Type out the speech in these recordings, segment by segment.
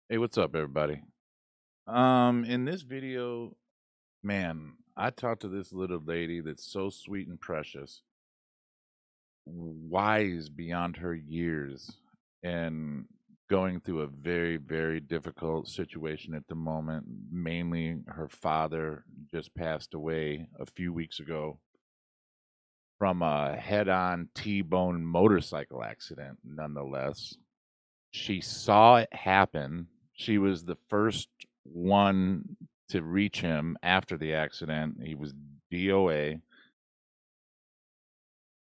Hey, what's up, everybody? In this video, man, I talked to this little lady that's so sweet and precious, wise beyond her years, and going through a very, very difficult situation at the moment. Mainly, her father just passed away a few weeks ago from a head-on T-bone motorcycle accident, nonetheless. She saw it happen. She was the first one to reach him after the accident. He was DOA.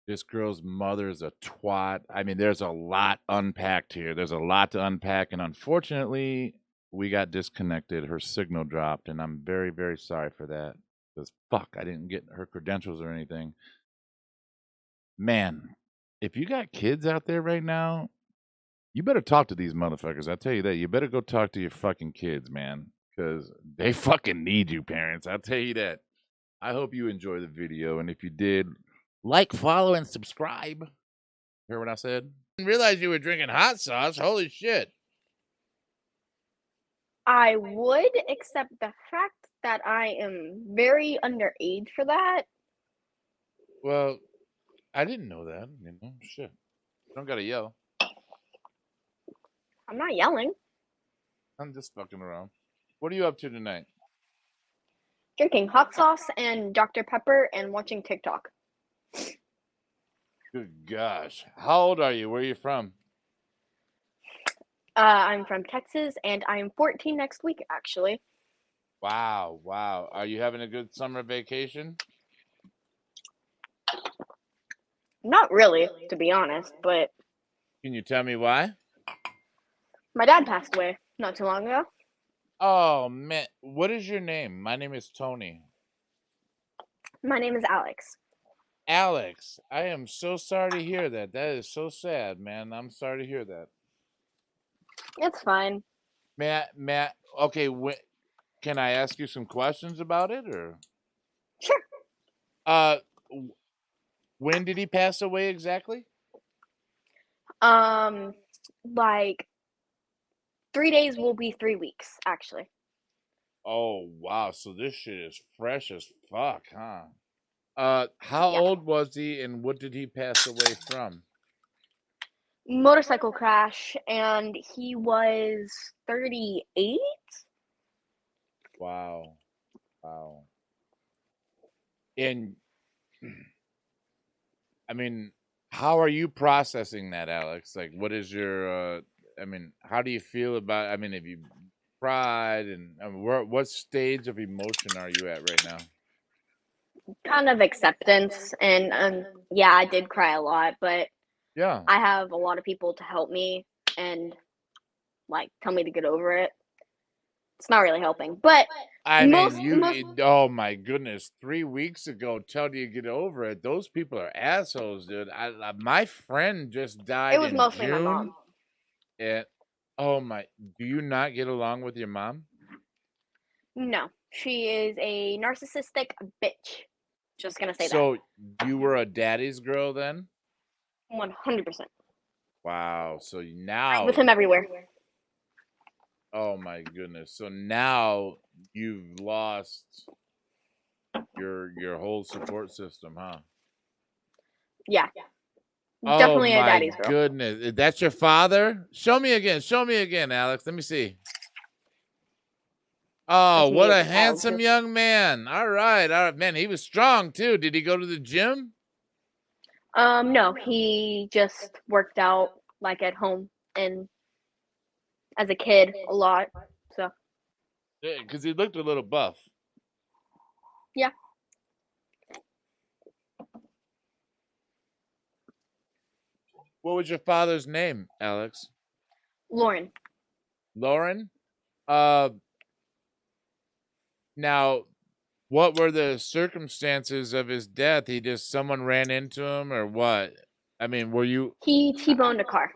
This girl's mother's a twat. I mean, there's a lot unpacked here. There's a lot to unpack, and unfortunately, we got disconnected. Her signal dropped, and I'm very, very sorry for that. Because fuck, I didn't get her credentials or anything. Man, if you got kids out there right now, you better talk to these motherfuckers. I tell you that. You better go talk to your fucking kids, man, because they fucking need you, parents. I'll tell you that. I hope you enjoy the video, and if you did, like, follow, and subscribe. Hear what I said? Didn't realize you were drinking hot sauce. Holy shit. I would, except the fact that I am very underage for that. Well, I didn't know that. Shit. You don't gotta yell. I'm not yelling. I'm just fucking around. What are you up to tonight? Drinking hot sauce and Dr. Pepper and watching TikTok. Good gosh. How old are you? Where are you from? I'm from Texas and I'm 14 next week, actually. Wow, wow. Are you having a good summer vacation? Not really, to be honest, but Can you tell me why? my dad passed away not too long ago. Oh man, what is your name? My name is Tony. My name is Alex. Alex, I am so sorry to hear that. That is so sad, man. I'm sorry to hear that. It's fine. Matt, okay, can I ask you some questions about it or Sure. uh w- when did he pass away exactly? Um, like 3 days will be 3 weeks, actually. Oh, wow. So this shit is fresh as fuck, huh? How Yeah. old was he and what did he pass away from? Motorcycle crash, and he was 38. Wow. Wow. And I mean, how are you processing that, Alex? Like, what is your, I mean, how do you feel about, I mean, have you cried and I mean, what stage of emotion are you at right now? Kind of acceptance, and yeah, I did cry a lot, but Yeah. I have a lot of people to help me and like tell me to get over it. It's not really helping, but I mean, most oh my goodness, 3 weeks ago, tell you to get over it. Those people are assholes, dude. My friend just it died was in mostly my June, mom. and oh my, do you not get along with your mom? No, she is a narcissistic bitch. Just gonna say that. So you were a daddy's girl then? 100%. Wow. So I'm now, with him everywhere. oh my goodness. So now you've lost your whole support system, huh? Yeah, Oh definitely a my daddy's girl. goodness. That's your father? Show me again. Show me again, Alex. Let me see. Oh, That's what me as a a child handsome too. young man. All right. All right. Man, he was strong too. Did he go to the gym? No, he just worked out like at home and as a kid a lot. So Yeah, because he looked a little buff. yeah, What was your father's name, Alex? Lauren. Lauren? Uh now what were the circumstances of his death? He just someone ran into him or what? I mean, were you He T-boned a car.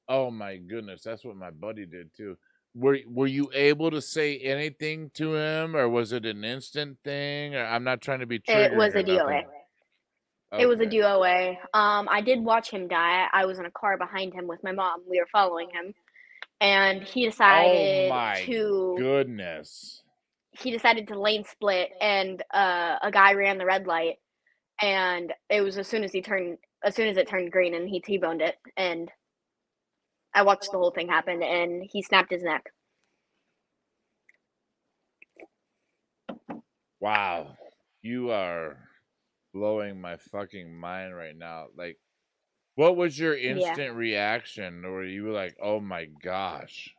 oh my goodness, that's what my buddy did too. Were you able to say anything to him or was it an instant thing? Or I'm not trying to be It triggering was or a nothing. DOA. It was a Okay. DOA. I did watch him die. I was in a car behind him with my mom. We were following him, and Oh my goodness. he decided to lane split, and a guy ran the red light, and it was as soon as it turned green, and he T-boned it, and I watched the whole thing happen, and he snapped his neck. Wow. You are blowing my fucking mind right now. Like, what was your Yeah. instant reaction? Or you were like, oh my gosh.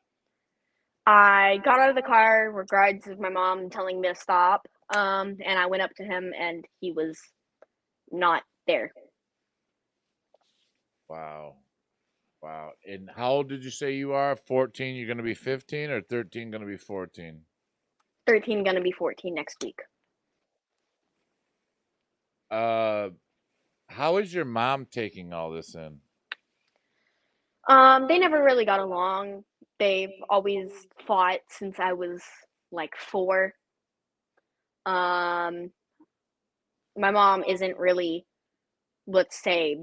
I got out of the car, regards of my mom telling me to stop, and I went up to him, and he was not there. Wow. Wow. And how old did you say you are? 14, you're going to be 15, or 13 going to be 14? 13, gonna be 14 next week. Uh, how is your mom taking all this in? They never really got along. They've always fought since I was like 4. Um, my mom isn't really, let's say,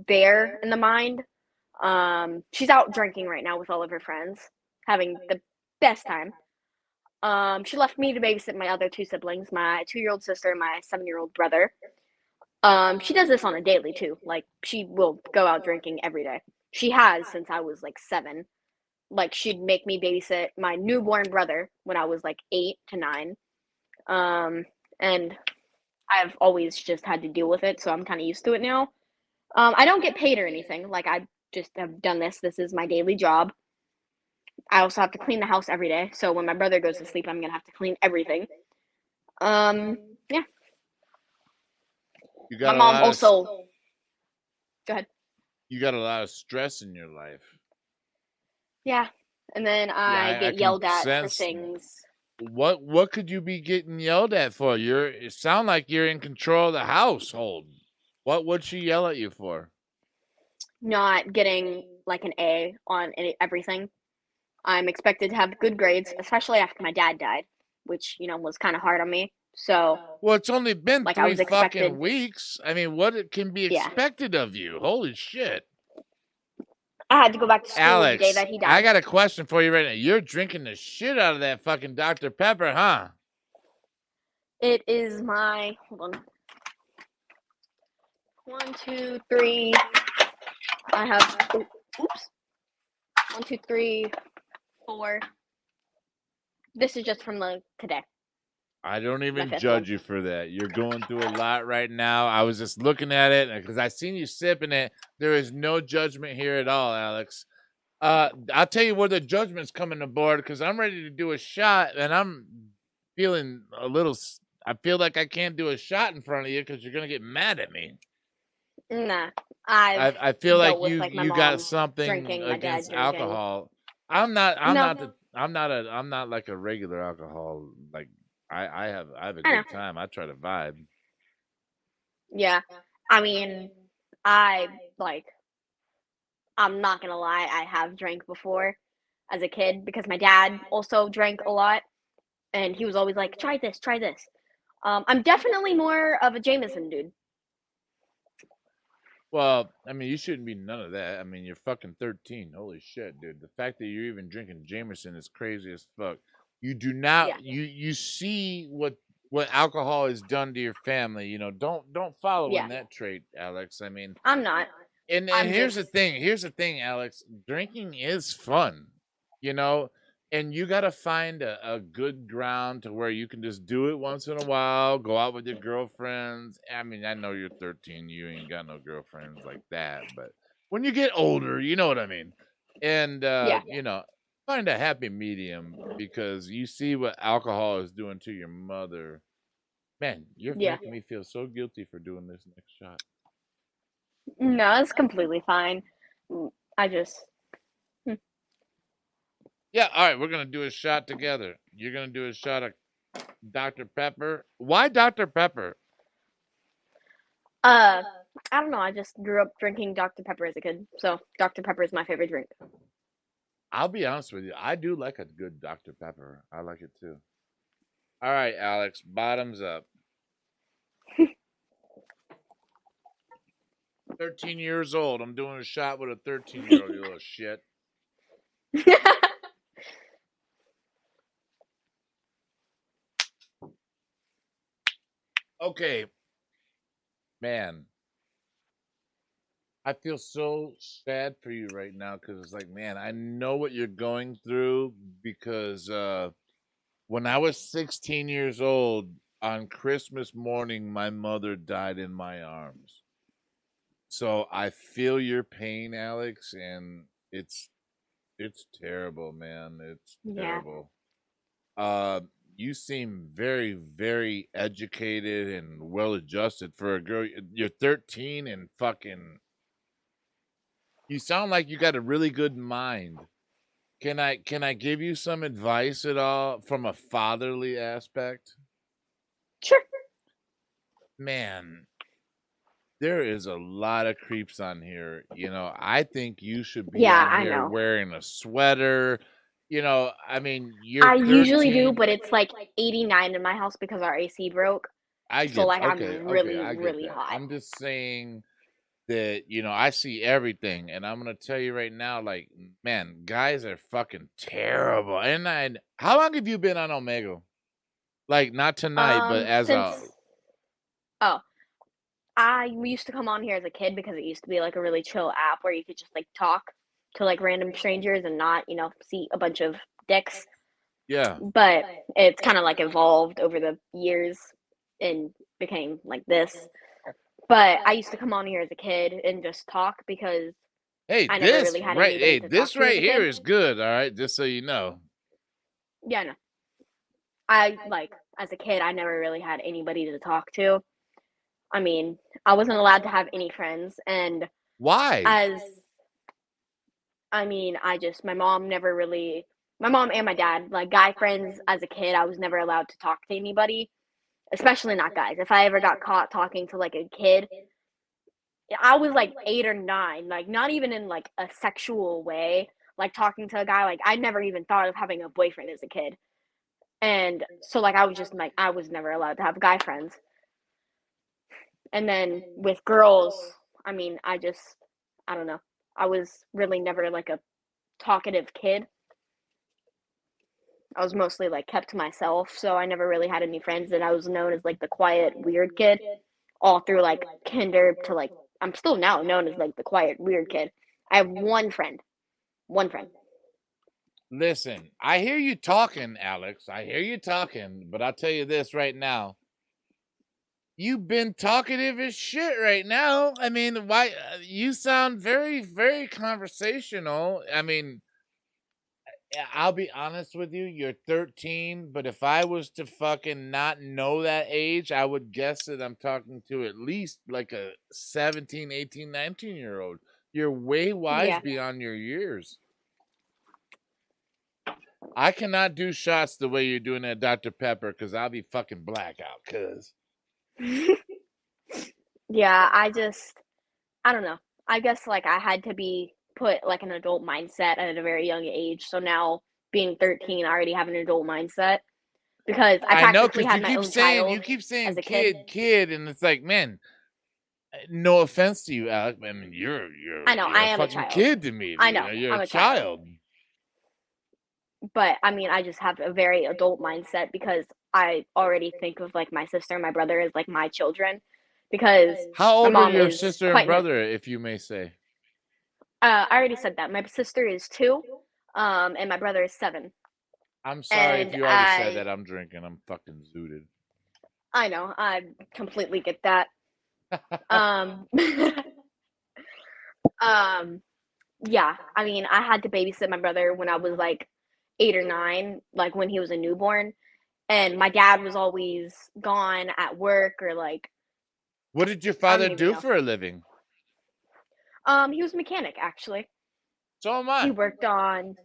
there in the mind. She's out drinking right now with all of her friends, having the best time. She left me to babysit my other 2 siblings, my 2-year-old sister and my 7-year-old brother. She does this on a daily too. Like, she will go out drinking every day. She has since I was like 7. Like, she'd make me babysit my newborn brother when I was like 8 to 9. And I've always just had to deal with it, so I'm kind of used to it now. I don't get paid or anything. Like, I just have done this. This is my daily job. I also have to clean the house every day. So when my brother goes to sleep, I'm gonna have to clean everything. Yeah. You My got a mom lot of also. Go ahead. you got a lot of stress in your life. Yeah. And then Yeah, I I get can yelled at for sense. things. What could you be getting yelled at for? It sound like you're in control of the household. What would she yell at you for? Not getting like an A on everything. I'm expected to have good grades, especially after my dad died, which, was kind of hard on me. So, Well, it's only been like, I three was fucking expected. weeks. I mean, what can be Yeah. expected of you? Holy shit. I had to go back to school the day Alex, that he I died. got a question for you right now. You're drinking the shit out of that fucking Dr. Pepper, huh? It is my, hold on. 1, 2, 3. I have, oops. 1, 2, 3, 4. This is just from today. I don't My even 5th one. judge you for that. You're going through a lot right now. I was just looking at it because I seen you sipping it. There is no judgment here at all, Alex. I'll tell you where the judgment's coming aboard because I'm ready to do a shot and I'm feeling a little. I feel like I can't do a shot in front of you because you're gonna get mad at me. Nah, I've I feel like dealt with like my you got mom something drinking, my dad against drinking. alcohol. No, I'm not like a regular alcohol. Like I have a I know. good time. I try to vibe. Yeah, I mean, I like. I'm not gonna lie. I have drank before as a kid because my dad also drank a lot, and he was always like, "Try this, try this." I'm definitely more of a Jameson dude. Well, I mean, you shouldn't be none of that. I mean, you're fucking 13. Holy shit, dude. The fact that you're even drinking Jameson is crazy as fuck. You do Yeah, not you see what alcohol has done to your family. You know, don't follow in yeah. that trait, Alex. I mean, I'm not. and I'm here's just. the thing. Here's the thing, Alex. Drinking is fun, you know, and you got to find a good ground to where you can just do it once in a while. Go out with your girlfriends. I mean, I know you're 13. You ain't got no girlfriends like that, but when you get older, you know what I mean. And Yeah, you know, find a happy medium because you see what alcohol is doing to your mother. Man, you're yeah. making me feel so guilty for doing this next shot. No, it's completely fine. I just. Hmm. Yeah, all right, we're gonna do a shot together. You're gonna do a shot of Dr. Pepper. Why Dr. Pepper? Uh, I don't know. I just grew up drinking Dr. Pepper as a kid, so Dr. Pepper is my favorite drink. I'll be honest with you. I do like a good Dr. Pepper. I like it too. All right, Alex, bottoms up. 13 years old. I'm doing a shot with a 13-year-old, you little shit. Okay, man. I feel so sad for you right now because it's like, man, I know what you're going through because when I was 16 years old on Christmas morning, my mother died in my arms. So I feel your pain, Alex, and it's terrible, man. It's Yeah. terrible. Uh, you seem very, very educated and well adjusted for a girl. You're 13 and fucking. You sound like you got a really good mind. Can I give you some advice at all from a fatherly aspect? Sure. Man, there is a lot of creeps on here. I think you should be Yeah, on I here know. wearing a sweater. I mean, you're I usually do, 13. but it's like 89 in my house because our AC broke. I So get like okay, I'm okay, really, I get really that. hot. I'm just saying that, I see everything and I'm gonna tell you right now, like, man, guys are fucking terrible. And how long have you been on Omega? Like not tonight, but as Since a oh, I used to come on here as a kid because it used to be like a really chill app where you could just like talk to like random strangers and not, see a bunch of dicks. yeah. But it's kind of like evolved over the years and became like this. But I used to come on here as a kid and just talk because Hey, I never really had anybody to talk this to as right a here kid. is good, all right, just so you know. Yeah, no. I like as a kid I never really had anybody to talk to. I mean, I wasn't allowed to have any friends and Why? as I mean, my mom and my dad, like guy friends as a kid, I was never allowed to talk to anybody, especially not guys. If I ever got caught talking to like a kid, I was like 8 or 9, like not even in like a sexual way, like talking to a guy. Like I never even thought of having a boyfriend as a kid. And so like I was just like I was never allowed to have guy friends. And then with girls, I mean, I don't know. I was really never like a talkative kid. I was mostly like kept to myself, so I never really had any friends and I was known as like the quiet weird kid all through like kinder to like I'm still now known as like the quiet weird kid. I have one friend. One friend. Listen, I hear you talking, Alex. I hear you talking, but I'll tell you this right now. You've been talkative as shit right now. I mean, why you sound very, very conversational. I mean, I'll be honest with you, you're 13, but if I was to fucking not know that age, I would guess that I'm talking to at least like a 17, 18, 19-year-old. You're way wise Yeah. beyond your years. I cannot do shots the way you're doing at Dr. Pepper because I'll be fucking blackout. Cause Yeah, I don't know. I guess like I had to be put like an adult mindset at a very young age. So now being 13, I already have an adult mindset because I I know, practically cause had my own you child keep as saying a kid. kid, and it's like, man, no offense to you, Alec. I mean, I know, you're I a am a fucking child. kid to me. I You know, know, you're a I'm a child. child. But I mean, I just have a very adult mindset because I already think of like my sister and my brother as like my children because How my old are mom your is sister and quite no brother, if you may say? I already said that. My sister is 2, and my brother is 7. I'm sorry if And you already said that. I'm drinking. I'm fucking zooted. I know, I completely get that. Um, um, yeah, I mean, I had to babysit my brother when I was like 8 or 9, like when he was a newborn, and my dad was always gone at work or like What did your I father don't even do know. for a living? He was a mechanic actually. So am He I. worked on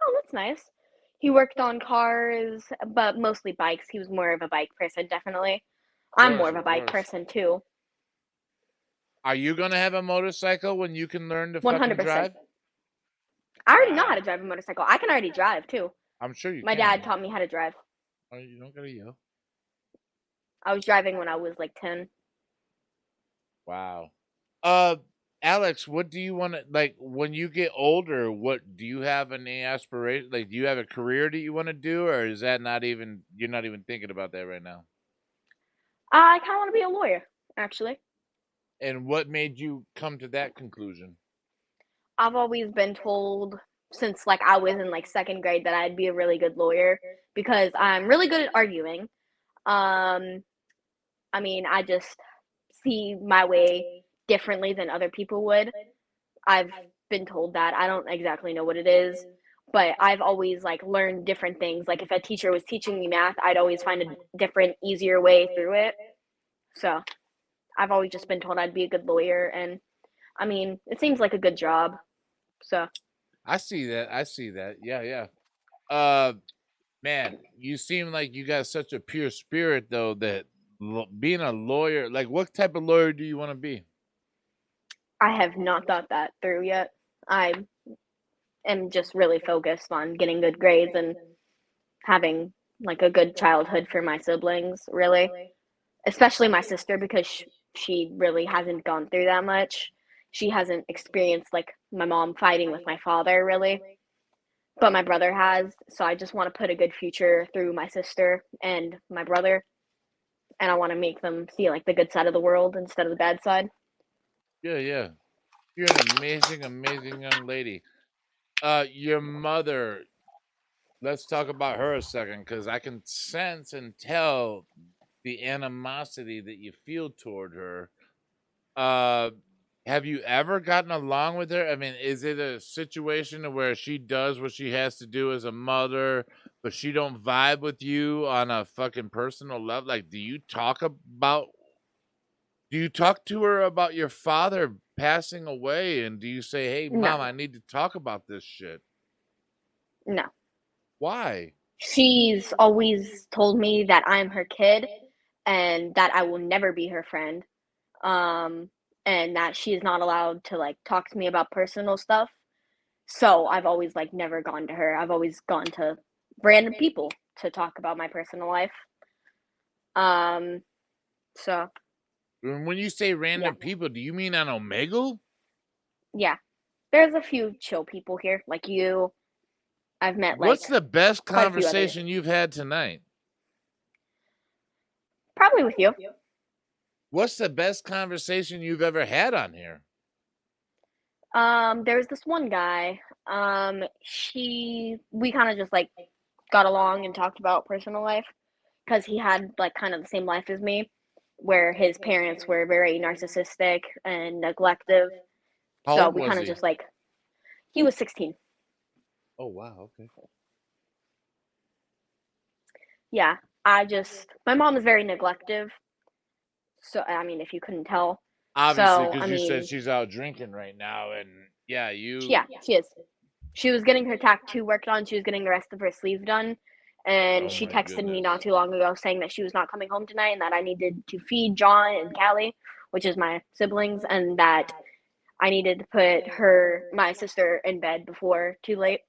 Oh, that's nice. He worked on cars, but mostly bikes. He was more of a bike person, definitely. Of I'm more course, of a of bike course. person too. Are you gonna have a motorcycle when you can learn to fucking 100%. drive? I already know how Wow. to drive a motorcycle. I can already drive too. I'm sure you My dad can. taught me how to drive. Oh, you don't gotta yell. I was driving when I was like 10. Wow. Uh, Alex, what do you want to like when you get older? What do you have any aspiration? Like, do you have a career that you want to do, or is that not even you're not even thinking about that right now? I kind of want to be a lawyer, actually. And what made you come to that conclusion? I've always been told since like I was in like second grade that I'd be a really good lawyer because I'm really good at arguing. Um, I mean, I just see my way differently than other people would. I've been told that. I don't exactly know what it is, but I've always like learned different things. Like if a teacher was teaching me math, I'd always find a different, easier way through it. So I've always just been told I'd be a good lawyer, and I mean, it seems like a good job. So I see that. I see that. Yeah, yeah. Uh, man, you seem like you got such a pure spirit, though. That being a lawyer, like, what type of lawyer do you want to be? I have not thought that through yet. I am just really focused on getting good grades and having like a good childhood for my siblings, really. Especially my sister because she really hasn't gone through that much. She hasn't experienced like my mom fighting with my father, really. But my brother has, so I just want to put a good future through my sister and my brother, and I want to make them see like the good side of the world instead of the bad side. Yeah, yeah. You're an amazing, amazing young lady. Your mother. Let's talk about her a second, because I can sense and tell the animosity that you feel toward her. Uh, have you ever gotten along with her? I mean, is it a situation where she does what she has to do as a mother, but she don't vibe with you on a fucking personal level? Like, do you talk to her about your father passing away, and do you say, "Hey, No, mom, I need to talk about this shit"? no. Why? She's always told me that I'm her kid and that I will never be her friend. Um, and that she is not allowed to like talk to me about personal stuff. So I've always like never gone to her. I've always gone to random people to talk about my personal life. Um, so When you say yeah, random people, do you mean on Omegle? yeah. There's a few chill people here, like you. I've met like What's the best quite a few others. conversation you've had tonight? Probably with you. What's the best conversation you've ever had on here? There's this one guy. We kind of just like got along and talked about personal life because he had like kind of the same life as me, where his parents were very narcissistic and neglective. How So old we was kind of he? just like he was 16. Oh wow, okay. Yeah, my mom is very neglective. So I mean, if you couldn't tell. Obviously, So I because you said mean, she's out drinking right now, and yeah, yeah, she is. She was getting her tattoo worked on. She was getting the rest of her sleeve done. And oh she my texted me not goodness. too long ago saying that she was not coming home tonight and that I needed to feed John and Callie, which is my siblings, and that I needed to put my sister in bed before too late.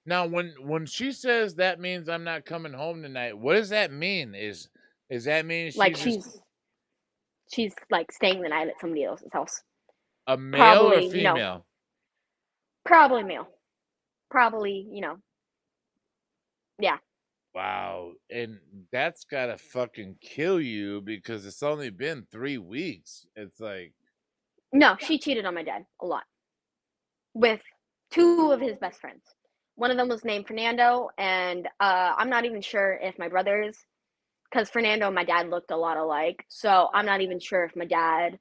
Now, when she says that means I'm not coming home tonight, what does that mean? Is that mean Like she's just she's like staying the night at somebody else's house. a male or Probably, female? probably male. Probably, yeah. Wow, and that's gotta fucking kill you because it's only been 3 weeks. It's like, No, she cheated on my dad a lot with two of his best friends. One of them was named Fernando, and I'm not even sure if my brothers, because Fernando and my dad looked a lot alike. So I'm not even sure if my dad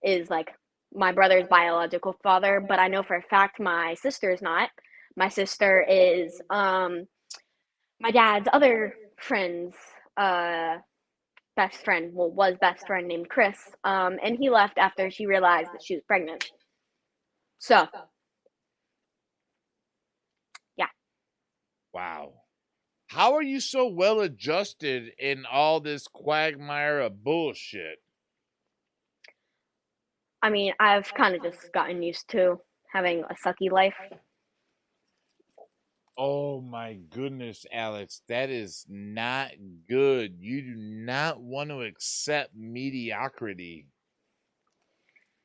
is like my brother's biological father, but I know for a fact my sister is not. My sister is my dad's other friend's best friend, well, was best friend named Chris, and he left after she realized that she was pregnant. So, yeah. wow. How are you so well adjusted in all this quagmire of bullshit? I mean, I've kind of just gotten used to having a sucky life. Oh my goodness, Alex, that is not good. You do not want to accept mediocrity.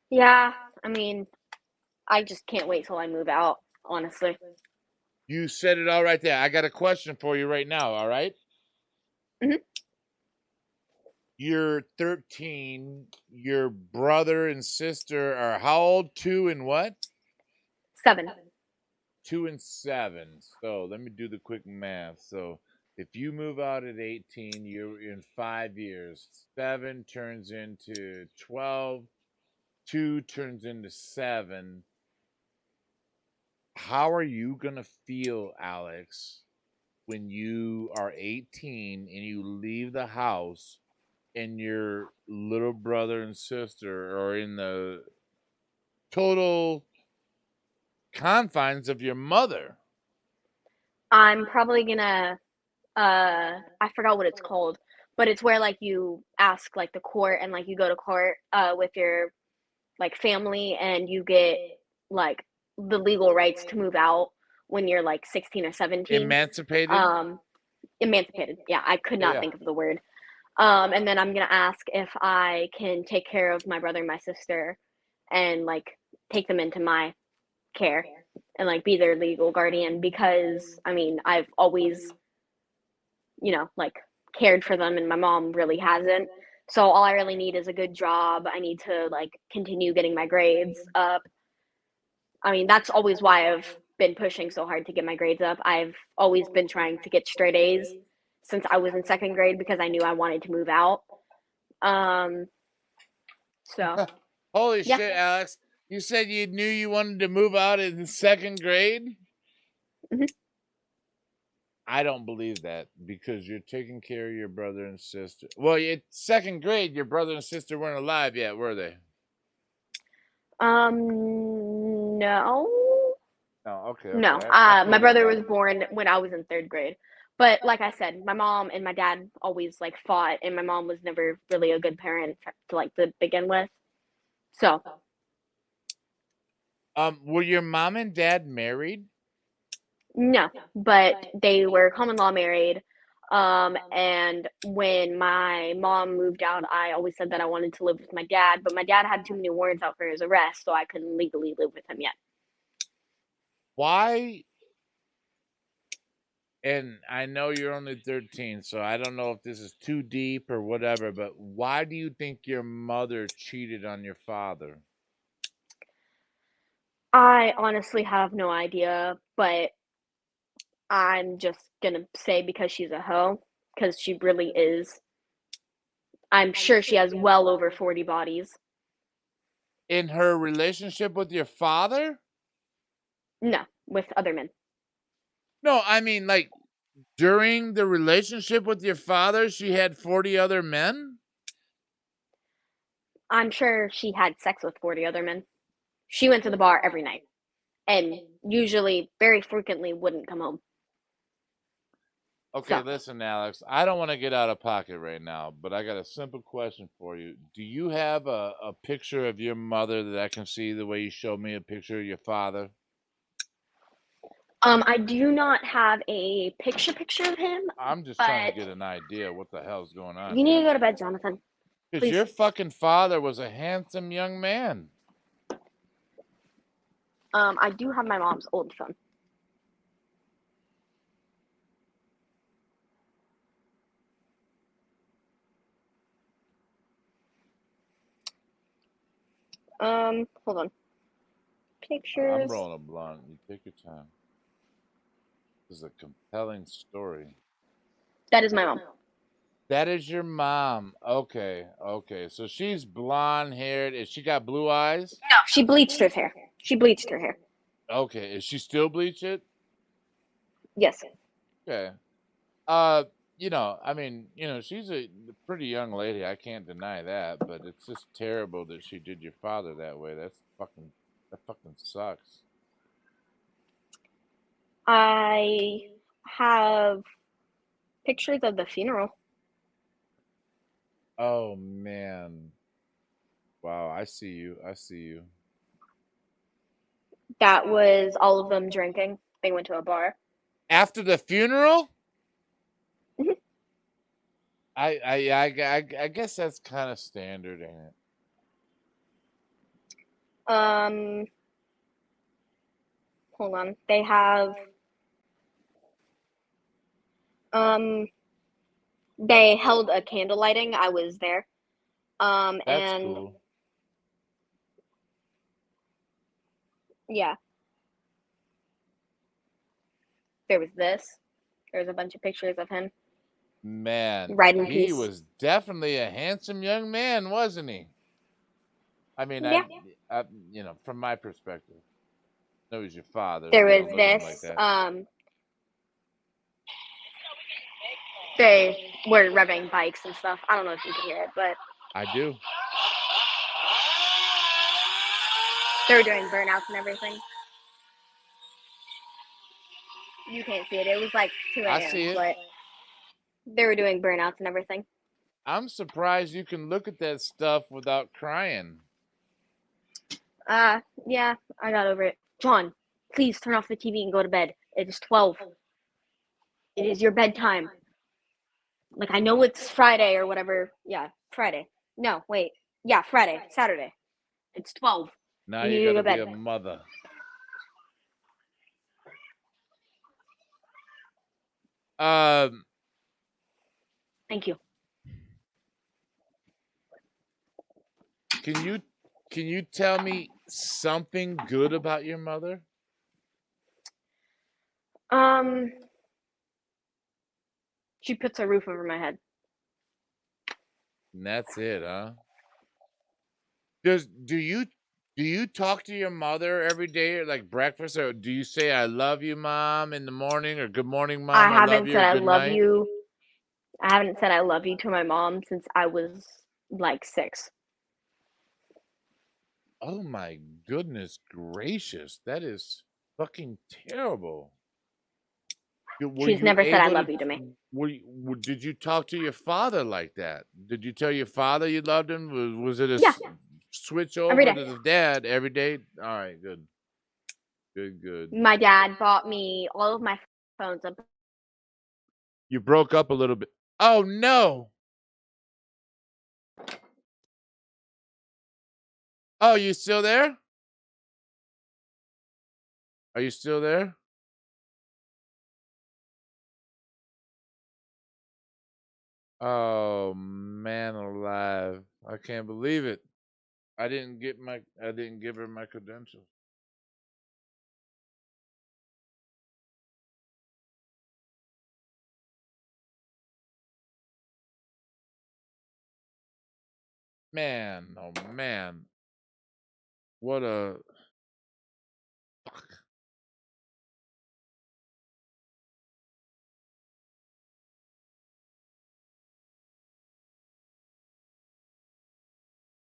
Yeah, I mean, I just can't wait till I move out, honestly. You said it all right there. I got a question for you right now, all right? Mhm. You're 13. Your brother and sister are how old? 2 and what? 7. 2 and 7. So let me do the quick math. So if you move out at 18, you're in 5 years. 7 turns into 12. 2 turns into 7. How are you going to feel, Alex, when you are 18 and you leave the house and your little brother and sister are in the total confines of your mother? I'm probably gonna I forgot what it's called, but it's where like you ask like the court and like you go to court with your like family and you get like the legal rights to move out when you're like 16 or 17. Emancipated? Um emancipated. Yeah, I could Yeah, not yeah. think of the word. And then I'm gonna ask if I can take care of my brother and my sister and like take them into my care and like be their legal guardian because I mean I've always, like cared for them and my mom really hasn't. So all I really need is a good job. I need to like continue getting my grades up. I mean, that's always why I've been pushing so hard to get my grades up. I've always been trying to get straight A's since I was in second grade because I knew I wanted to move out. Um, so Holy yeah. shit, Alex. You said you knew you wanted to move out in second grade? Mhm. I don't believe that because you're taking care of your brother and sister. Well, in second grade, your brother and sister weren't alive yet, were they? No, Oh, okay, no. okay. I My feel that brother about was it. born when I was in third grade. But like I said, my mom and my dad always like fought, and my mom was never really a good parent to like to begin with. So Were your mom and dad married? no, but they were common law married. And when my mom moved out, I always said that I wanted to live with my dad, but my dad had too many warrants out for his arrest, so I couldn't legally live with him yet. Why? And I know you're only 13, so I don't know if this is too deep or whatever, but why do you think your mother cheated on your father? I honestly have no idea, but I'm just gonna say because she's a hoe, because she really is. I'm sure she has well over 40 bodies. In her relationship with your father? No, with other men. No, I mean, like, during the relationship with your father, she had 40 other men? I'm sure she had sex with 40 other men. She went to the bar every night and usually, very frequently, wouldn't come home. Okay, So, listen, Alex, I don't want to get out of pocket right now, but I got a simple question for you. Do you have a picture of your mother that I can see the way you showed me a picture of your father? I do not have a picture of him, I'm just trying to but get an idea what the hell's going on you need to here. go to bed, Jonathan. Because Please. your fucking father was a handsome young man. I do have my mom's old phone. Hold on. I'm Pictures. rolling a blunt. You take your time. This is a compelling story. That is my mom. That is your mom. Okay, okay. So she's blonde haired. Is she got blue eyes? No, she bleached her hair. She bleached her hair. Okay. Is she still bleach it? Yes. Okay. I mean, she's a pretty young lady. I can't deny that, but it's just terrible that she did your father that way. That fucking sucks. I have pictures of the funeral. Oh man. Wow, I see you. I see you. That was all of them drinking. They went to a bar. After the funeral? Mhm. I guess that's kind of standard, ain't it? Um, hold on. They have um they held a candle lighting. I was there. That's And cool. yeah, there was this. There was a bunch of pictures of him. Man, Ride in he peace. was definitely a handsome young man, wasn't he? I mean, Yeah. you know, from my perspective, I know he's your father, There so was don't look at him like this. that. They were revving bikes and stuff. I don't know if you can hear it, but I do. they were doing burnouts and everything. You can't see it. It was like 2 I a.m., see it. but they were doing burnouts and everything. I'm surprised you can look at that stuff without crying. Yeah, I got over it. John, please turn off the TV and go to bed. It is 12. It is your bedtime. Like, I know it's Friday or whatever. Yeah, Friday. No, wait. Yeah, Friday, Saturday. It's 12. Now You you need got to go to to be bed. a mother. Um, Thank you. can you tell me something good about your mother? She puts a roof over my head. And that's it, huh? Do you talk to your mother every day or like breakfast, or do you say I love you, mom, in the morning, or good morning, I mom, I love haven't you, said or I good love night? you. I haven't said I love you to my mom since I was like 6. Oh my goodness gracious, that is fucking terrible. Were She's you never said I able love to? you to me. Did you talk to your father like that? Did you tell your father you loved him? Was it a Yeah, switch every over day. to the dad every day? All right, good, good, good. My dad bought me all of my phones. You broke up a little bit. Oh no! Oh, you still there? Are you still there? Oh man alive. I can't believe it. I didn't give her my credentials. Man, oh man. What a